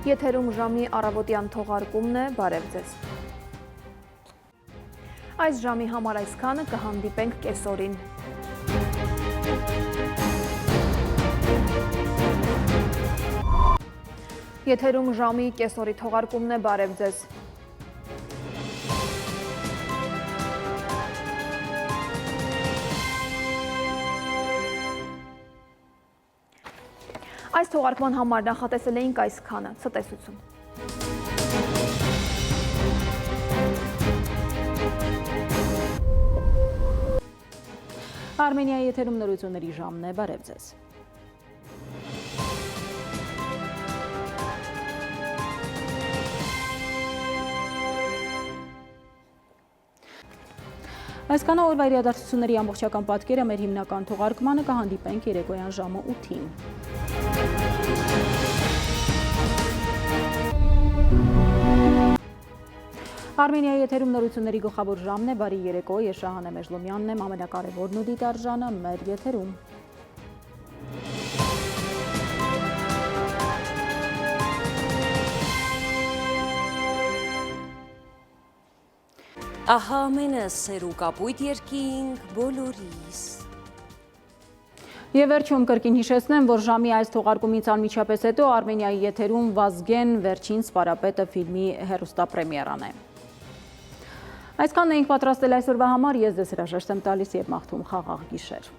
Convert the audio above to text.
Եթերում ժամի առավոտյան թողարկումն է, բարև ձեզ։ Այս ժամի համար այսքանը, կհանդիպենք կեսօրին։ Եթերում ժամի կեսօրի թողարկումն է, բարև ձեզ։ Այս թողարկման համար նախատեսել էինք այսքանը, ցտեսություն։ Արմենիայի եթերում նորությունների ժամն է, բարև ձեզ։ Այսքանը օրվա իրադարձությունների ամբողջական պատկերը մեր հիմնական թողարկմանը կհանդիպենք երեկոյան ժամը 8-ին։ Արմենիայի եթերում նորությունների գլխավոր ժամն է, բարի երեկո, ես Շահանե Մեժլոմյանն եմ, ամենակարևորն ու դիտարժանը մեր եթերում։ Ահա ամենը սեր ու կապույտ երկինք բոլորիս։ Եվ վերջում կրկին հիշեցնեմ, որ ժամի այս թողարկումից անմիջապես հետո Արմենիայի եթերում Վազգեն վերջին սպարապետը ֆիլմի հեռուստապրեմիերան է։ Այսքանն էինք պատրաստել այսօրվա համար, ես ձեզ հրաժեշտ եմ տալիս և մաղթում խաղաղ գիշեր։